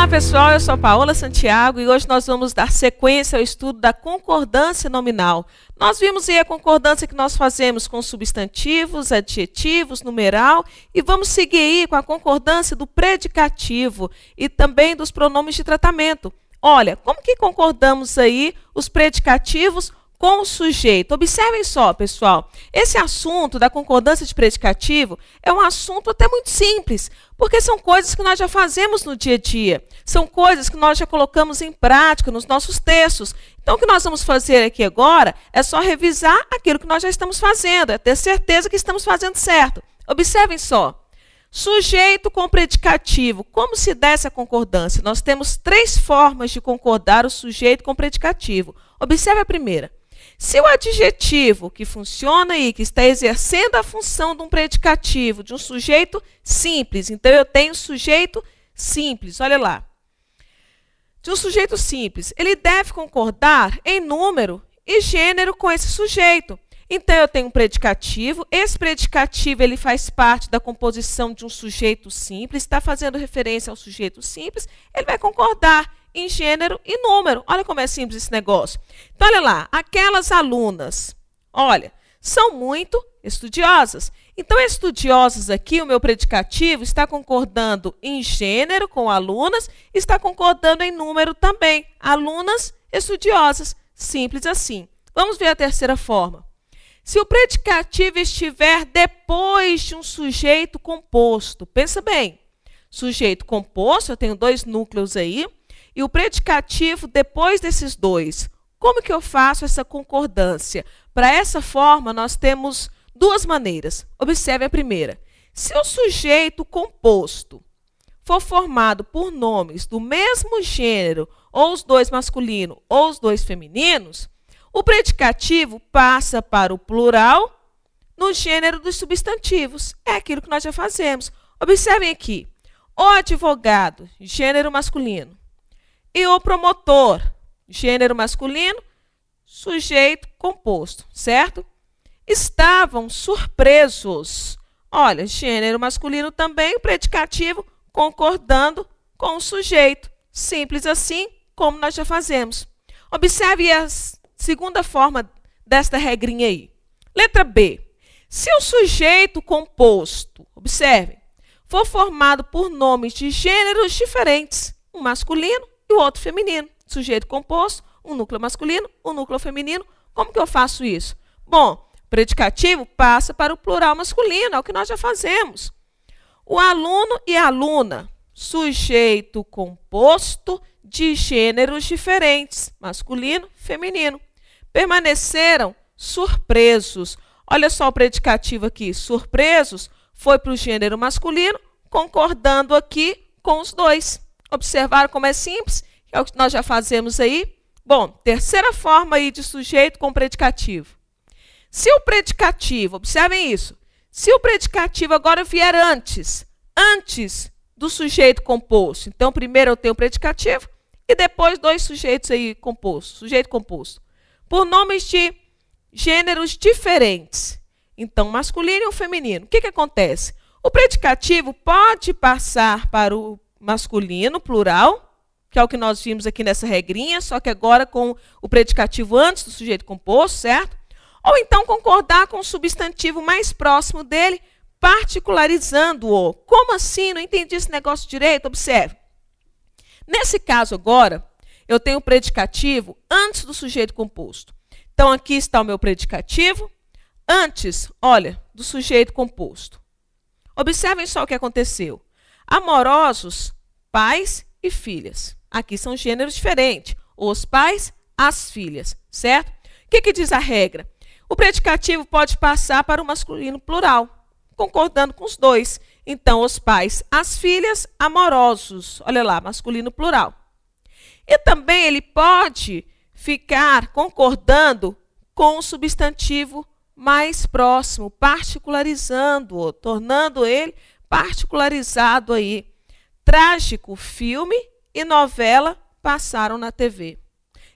Olá pessoal, eu sou a Paola Santiago e hoje nós vamos dar sequência ao estudo da concordância nominal. Nós vimos aí a concordância que nós fazemos com substantivos, adjetivos, numeral e vamos seguir aí com a concordância do predicativo e também dos pronomes de tratamento. Olha, como que concordamos aí os predicativos com o sujeito? Observem só, pessoal, esse assunto da concordância de predicativo é um assunto até muito simples, porque são coisas que nós já fazemos no dia a dia, são coisas que nós já colocamos em prática nos nossos textos. Então, o que nós vamos fazer aqui agora é só revisar aquilo que nós já estamos fazendo, é ter certeza que estamos fazendo certo. Observem só. Sujeito com predicativo. Como se dá essa concordância? Nós temos três formas de concordar o sujeito com predicativo. Observe a primeira. Se o adjetivo que funciona aí, que está exercendo a função de um predicativo, de um sujeito simples, então eu tenho sujeito simples, olha lá. De um sujeito simples, ele deve concordar em número e gênero com esse sujeito. Então, eu tenho um predicativo, esse predicativo ele faz parte da composição de um sujeito simples, está fazendo referência ao sujeito simples, ele vai concordar em gênero e número. Olha como é simples esse negócio. Então, olha lá, aquelas alunas, olha, são muito estudiosas. Então, estudiosas aqui, o meu predicativo está concordando em gênero com alunas, está concordando em número também. Alunas estudiosas, simples assim. Vamos ver a terceira forma. Se o predicativo estiver depois de um sujeito composto, pensa bem, sujeito composto, eu tenho dois núcleos aí, e o predicativo depois desses dois. Como que eu faço essa concordância? Para essa forma, nós temos duas maneiras. Observe a primeira. Se o sujeito composto for formado por nomes do mesmo gênero, ou os dois masculinos ou os dois femininos, o predicativo passa para o plural no gênero dos substantivos. É aquilo que nós já fazemos. Observem aqui. O advogado, gênero masculino. E o promotor, gênero masculino, sujeito composto, certo? Estavam surpresos. Olha, gênero masculino também, o predicativo concordando com o sujeito. Simples assim, como nós já fazemos. Observe a segunda forma desta regrinha aí. Letra B. Se o sujeito composto, observe, for formado por nomes de gêneros diferentes, um masculino e o outro feminino. Sujeito composto, um núcleo masculino, um núcleo feminino. Como que eu faço isso? Bom, o predicativo passa para o plural masculino, é o que nós já fazemos. O aluno e a aluna, sujeito composto de gêneros diferentes, masculino, feminino. Permaneceram surpresos. Olha só o predicativo aqui, surpresos, foi para o gênero masculino, concordando aqui com os dois. Observaram como é simples? É o que nós já fazemos aí. Bom, terceira forma aí de sujeito com predicativo. Se o predicativo, observem isso, se o predicativo agora vier antes do sujeito composto, então primeiro eu tenho o predicativo e depois dois sujeitos aí compostos, sujeito composto, por nomes de gêneros diferentes. Então, masculino e o feminino. O que acontece? O predicativo pode passar para o masculino, plural, que é o que nós vimos aqui nessa regrinha, só que agora com o predicativo antes do sujeito composto, certo? Ou então concordar com o substantivo mais próximo dele, particularizando-o. Como assim? Não entendi esse negócio direito. Observe. Nesse caso agora, eu tenho o predicativo antes do sujeito composto. Então, aqui está o meu predicativo antes, olha, do sujeito composto. Observem só o que aconteceu. Amorosos, pais e filhas. Aqui são gêneros diferentes. Os pais, as filhas, certo? O que diz a regra? O predicativo pode passar para o masculino plural, concordando com os dois. Então, os pais, as filhas, amorosos. Olha lá, masculino plural. E também ele pode ficar concordando com o substantivo mais próximo, particularizando-o, tornando ele particularizado aí. Trágico filme e novela passaram na TV.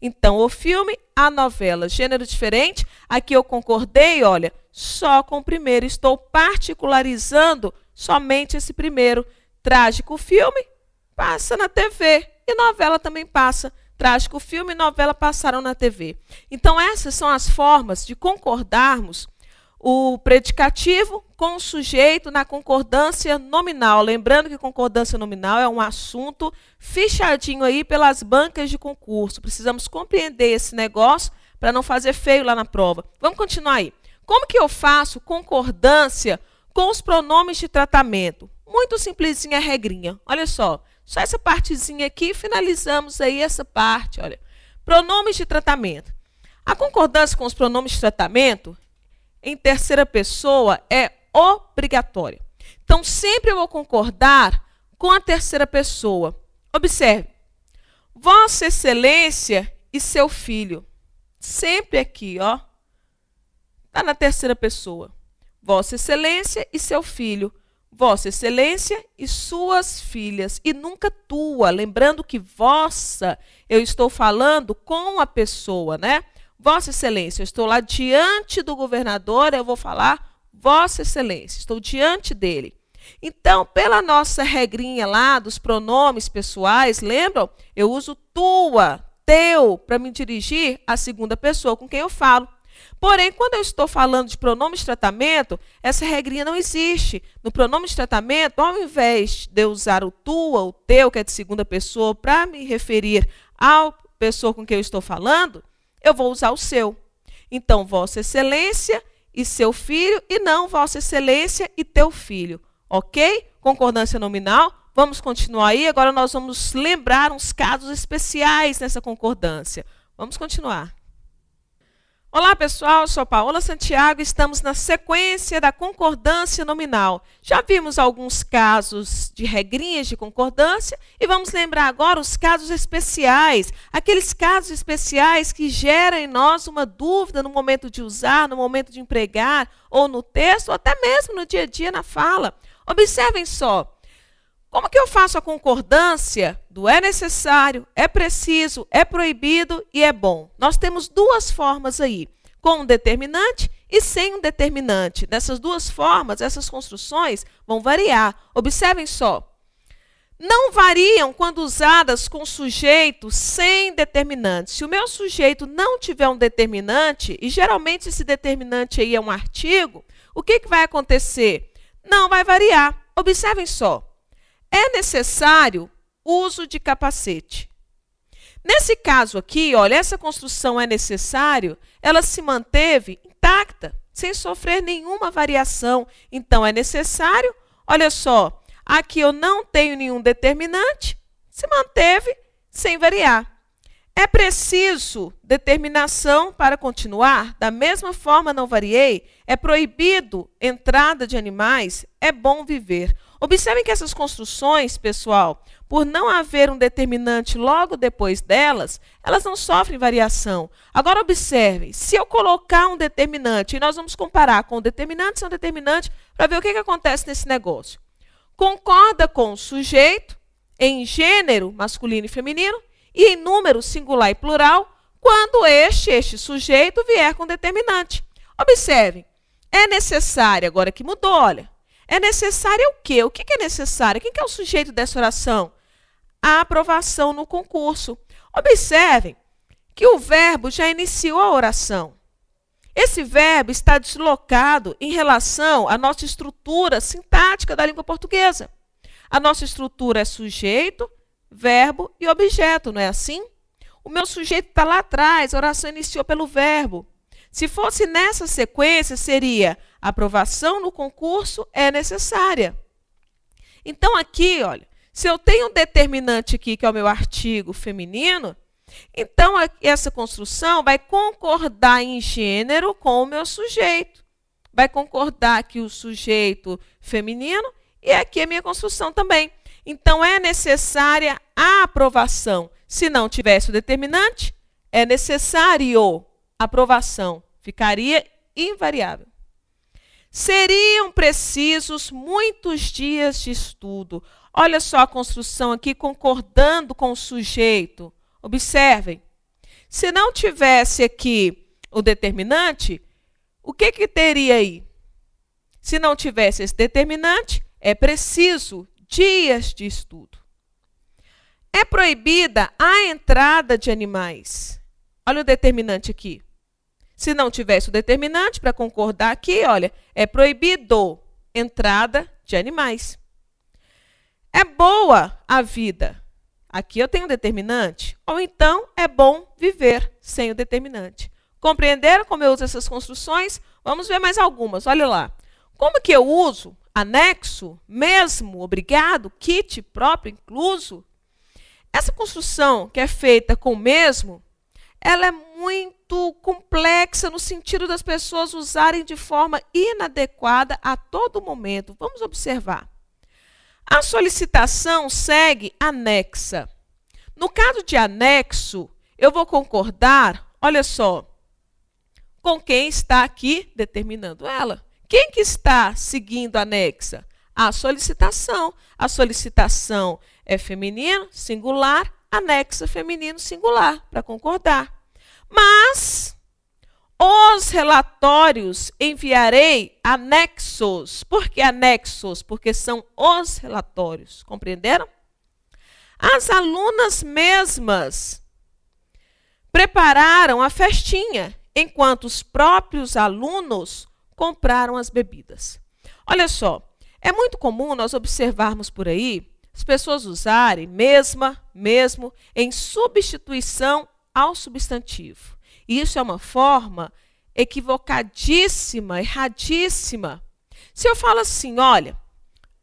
Então, o filme, a novela, gênero diferente. Aqui eu concordei, olha, só com o primeiro. Estou particularizando somente esse primeiro. Trágico filme passa na TV. E novela também passa. Trágico filme e novela passaram na TV. Então, essas são as formas de concordarmos o predicativo com o sujeito na concordância nominal. Lembrando que concordância nominal é um assunto fichadinho aí pelas bancas de concurso. Precisamos compreender esse negócio para não fazer feio lá na prova. Vamos continuar aí. Como que eu faço concordância com os pronomes de tratamento? Muito simplesinha a regrinha. Olha só essa partezinha aqui, finalizamos aí essa parte. Olha, pronomes de tratamento. A concordância com os pronomes de tratamento em terceira pessoa é obrigatória. Então, sempre eu vou concordar com a terceira pessoa. Observe. Vossa Excelência e seu filho. Sempre aqui, ó. Está na terceira pessoa. Vossa Excelência e seu filho. Vossa Excelência e suas filhas. E nunca tua. Lembrando que vossa, eu estou falando com a pessoa, né? Vossa Excelência, eu estou lá diante do governador, eu vou falar Vossa Excelência, estou diante dele. Então, pela nossa regrinha lá dos pronomes pessoais, lembram? Eu uso tua, teu, para me dirigir à segunda pessoa com quem eu falo. Porém, quando eu estou falando de pronome de tratamento, essa regrinha não existe. No pronome de tratamento, ao invés de eu usar o tua, o teu, que é de segunda pessoa, para me referir à pessoa com quem eu estou falando, eu vou usar o seu. Então, Vossa Excelência e seu filho, e não Vossa Excelência e teu filho. Ok? Concordância nominal. Vamos continuar aí. Agora nós vamos lembrar uns casos especiais nessa concordância. Vamos continuar. Olá, pessoal. Eu sou a Paola Santiago. Estamos na sequência da concordância nominal. Já vimos alguns casos de regrinhas de concordância e vamos lembrar agora os casos especiais. Aqueles casos especiais que geram em nós uma dúvida no momento de usar, no momento de empregar, ou no texto, ou até mesmo no dia a dia na fala. Observem só. Como que eu faço a concordância do é necessário, é preciso, é proibido e é bom? Nós temos duas formas aí, com um determinante e sem um determinante. Nessas duas formas, essas construções vão variar. Observem só. Não variam quando usadas com sujeito sem determinante. Se o meu sujeito não tiver um determinante, e geralmente esse determinante aí é um artigo, o que vai acontecer? Não vai variar. Observem só. É necessário uso de capacete. Nesse caso aqui, olha, essa construção é necessário, ela se manteve intacta, sem sofrer nenhuma variação. Então, é necessário, olha só, aqui eu não tenho nenhum determinante, se manteve sem variar. É preciso determinação para continuar? Da mesma forma, não variei. É proibido entrada de animais? É bom viver. Observem que essas construções, pessoal, por não haver um determinante logo depois delas, elas não sofrem variação. Agora, observe, se eu colocar um determinante, e nós vamos comparar com o determinante sem o determinante, para ver o que acontece nesse negócio. Concorda com o sujeito em gênero masculino e feminino, e em número singular e plural, quando este sujeito vier com determinante. Observem, é necessário, agora que mudou, olha, é necessário o quê? O que é necessário? Quem que é o sujeito dessa oração? A aprovação no concurso. Observem que o verbo já iniciou a oração. Esse verbo está deslocado em relação à nossa estrutura sintática da língua portuguesa. A nossa estrutura é sujeito, verbo e objeto, não é assim? O meu sujeito está lá atrás, a oração iniciou pelo verbo. Se fosse nessa sequência, seria aprovação no concurso é necessária. Então, aqui, olha, se eu tenho um determinante aqui, que é o meu artigo feminino, então essa construção vai concordar em gênero com o meu sujeito. Vai concordar aqui o sujeito feminino e aqui a minha construção também. Então, é necessária a aprovação. Se não tivesse o determinante, é necessário aprovação. Ficaria invariável. Seriam precisos muitos dias de estudo. Olha só a construção aqui, concordando com o sujeito. Observem. Se não tivesse aqui o determinante, o que teria aí? Se não tivesse esse determinante, é preciso dias de estudo. É proibida a entrada de animais. Olha o determinante aqui. Se não tivesse o determinante, para concordar aqui, olha, é proibido entrada de animais. É boa a vida. Aqui eu tenho o determinante. Ou então, é bom viver sem o determinante. Compreenderam como eu uso essas construções? Vamos ver mais algumas. Olha lá. Como que eu uso anexo, mesmo, obrigado, kit, próprio, incluso? Essa construção que é feita com mesmo, ela é muito complexa no sentido das pessoas usarem de forma inadequada a todo momento. Vamos observar. A solicitação segue anexa. No caso de anexo, eu vou concordar, olha só, com quem está aqui determinando ela. Quem que está seguindo a anexa? A solicitação. A solicitação é feminino, singular, anexa feminino, singular, para concordar. Mas os relatórios enviarei anexos. Por que anexos? Porque são os relatórios. Compreenderam? As alunas mesmas prepararam a festinha, enquanto os próprios alunos compraram as bebidas. Olha só, é muito comum nós observarmos por aí as pessoas usarem mesma, mesmo, em substituição ao substantivo. E isso é uma forma equivocadíssima, erradíssima. Se eu falo assim, olha,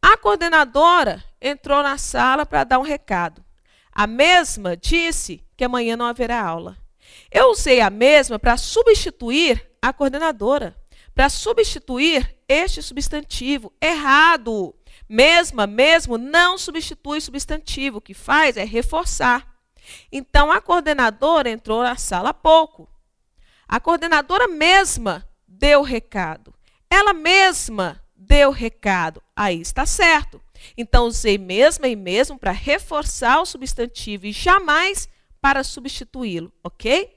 a coordenadora entrou na sala para dar um recado. A mesma disse que amanhã não haverá aula. Eu usei a mesma para substituir a coordenadora, para substituir este substantivo. Errado. Mesma, mesmo, não substitui substantivo. O que faz é reforçar. Então, a coordenadora entrou na sala há pouco. A coordenadora mesma deu o recado. Ela mesma deu o recado. Aí está certo. Então, usei mesma e mesmo para reforçar o substantivo e jamais para substituí-lo, ok?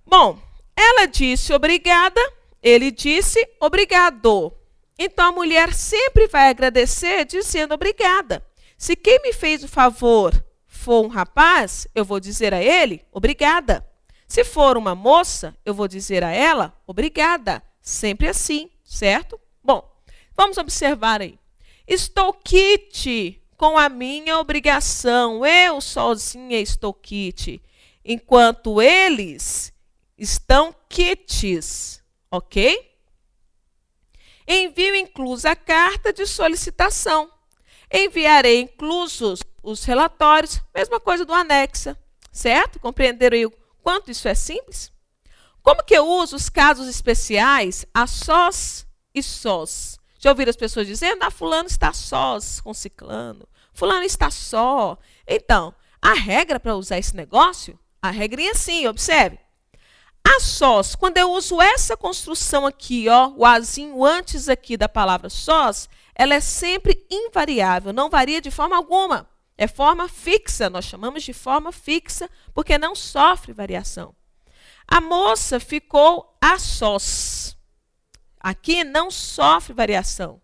Bom, ela disse obrigada, ele disse obrigado. Então, a mulher sempre vai agradecer dizendo obrigada. Se quem me fez o favor for um rapaz, eu vou dizer a ele obrigada. Se for uma moça, eu vou dizer a ela obrigada. Sempre assim, certo? Bom, vamos observar aí. Estou quite com a minha obrigação. Eu sozinha estou quite. Enquanto eles estão quites, ok? Envio inclusa a carta de solicitação. Enviarei inclusos os relatórios, mesma coisa do anexa, certo? Compreenderam aí o quanto isso é simples? Como que eu uso os casos especiais a sós e sós? Já ouviram as pessoas dizendo, fulano está sós com ciclano, fulano está só. Então, a regra para usar esse negócio, a regrinha sim, observe. A sós, quando eu uso essa construção aqui, ó, o azinho antes aqui da palavra sós, ela é sempre invariável, não varia de forma alguma. É forma fixa, nós chamamos de forma fixa, porque não sofre variação. A moça ficou a sós. Aqui não sofre variação.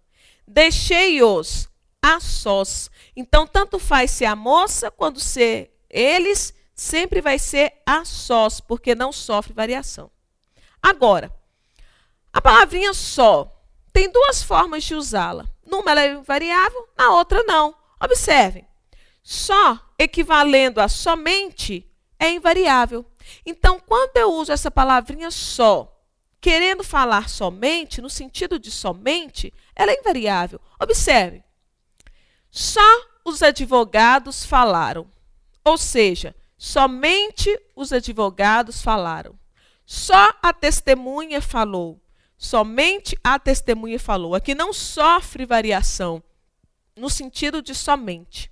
Deixei-os a sós. Então, tanto faz ser a moça quanto ser eles, sempre vai ser a sós, porque não sofre variação. Agora, a palavrinha só tem duas formas de usá-la. Numa ela é invariável, na outra não. Observem. Só equivalendo a somente é invariável. Então, quando eu uso essa palavrinha só, querendo falar somente, no sentido de somente, ela é invariável. Observe. Só os advogados falaram. Ou seja, somente os advogados falaram. Só a testemunha falou. Somente a testemunha falou. Aqui não sofre variação, no sentido de somente.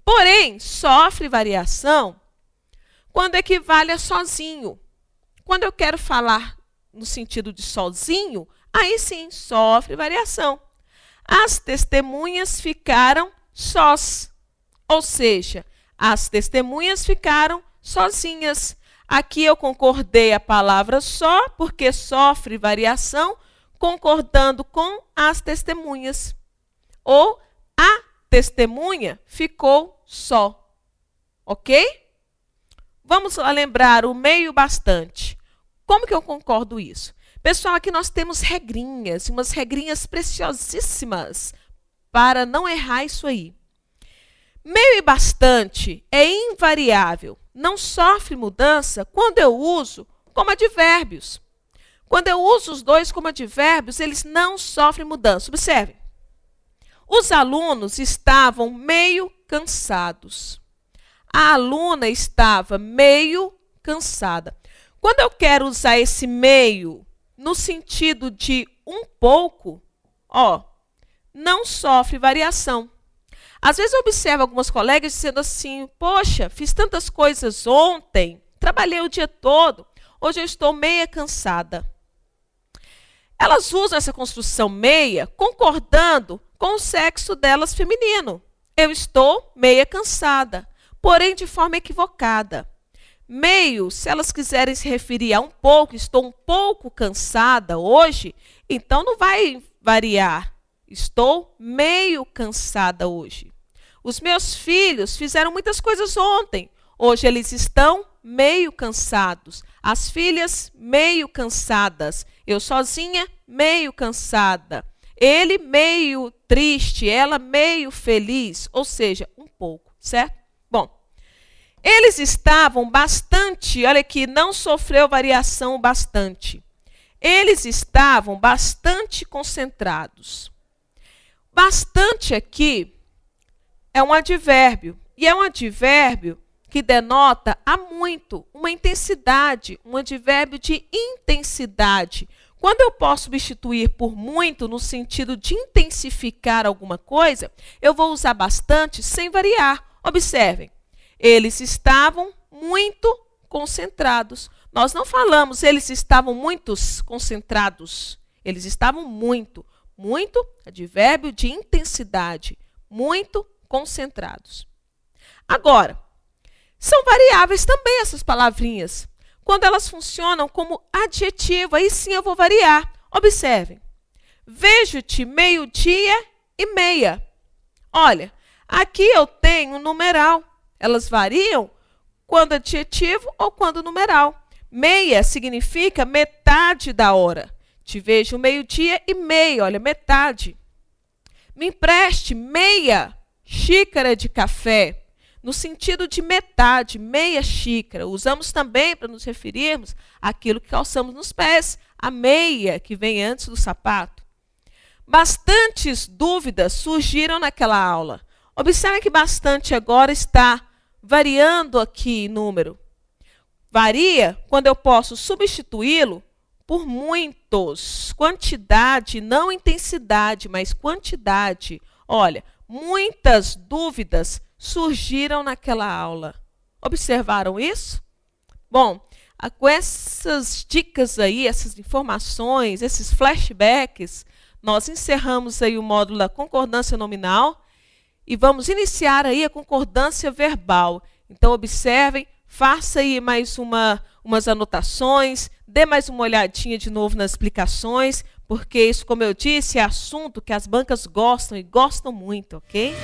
Porém, sofre variação quando equivale a sozinho. Quando eu quero falar no sentido de sozinho, aí sim, sofre variação. As testemunhas ficaram sós. Ou seja, as testemunhas ficaram sozinhas. Aqui eu concordei a palavra só, porque sofre variação, concordando com as testemunhas. Ou a testemunha ficou só. Ok? Vamos lá lembrar o meio bastante. Como que eu concordo isso? Pessoal, aqui nós temos regrinhas, umas regrinhas preciosíssimas para não errar isso aí. Meio e bastante é invariável, não sofre mudança quando eu uso como advérbios. Quando eu uso os dois como advérbios, eles não sofrem mudança. Observem. Os alunos estavam meio cansados. A aluna estava meio cansada. Quando eu quero usar esse meio no sentido de um pouco, não sofre variação. Às vezes eu observo algumas colegas dizendo assim, poxa, fiz tantas coisas ontem, trabalhei o dia todo, hoje eu estou meia cansada. Elas usam essa construção meia concordando com o sexo delas feminino. Eu estou meia cansada, porém de forma equivocada. Meio, se elas quiserem se referir a um pouco, estou um pouco cansada hoje, então não vai variar. Estou meio cansada hoje. Os meus filhos fizeram muitas coisas ontem. Hoje eles estão meio cansados. As filhas meio cansadas. Eu sozinha meio cansada. Ele meio triste, ela meio feliz. Ou seja, um pouco, certo? Bom, eles estavam bastante, olha aqui, não sofreu variação bastante. Eles estavam bastante concentrados. Bastante aqui é um advérbio. E é um advérbio que denota há muito, uma intensidade, um advérbio de intensidade. Quando eu posso substituir por muito no sentido de intensificar alguma coisa, eu vou usar bastante sem variar. Observem, eles estavam muito concentrados. Nós não falamos eles estavam muito concentrados. Eles estavam muito. Muito, advérbio de intensidade. Muito concentrados. Agora, são variáveis também essas palavrinhas. Quando elas funcionam como adjetivo, aí sim eu vou variar. Observem. Vejo-te meio-dia e meia. Olha, aqui eu tenho numeral. Elas variam quando adjetivo ou quando numeral. Meia significa metade da hora. Te vejo meio-dia e meia, olha, metade. Me empreste meia xícara de café. No sentido de metade, meia xícara. Usamos também para nos referirmos àquilo que calçamos nos pés, a meia que vem antes do sapato. Bastantes dúvidas surgiram naquela aula. Observe que bastante agora está variando aqui em número. Varia quando eu posso substituí-lo por muitos. Quantidade, não intensidade, mas quantidade. Olha, muitas dúvidas surgiram naquela aula. Observaram isso? Bom, com essas dicas aí, essas informações, esses flashbacks, nós encerramos aí o módulo da concordância nominal e vamos iniciar aí a concordância verbal. Então, observem, faça aí mais umas anotações, dê mais uma olhadinha de novo nas explicações, porque isso, como eu disse, é assunto que as bancas gostam e gostam muito, ok?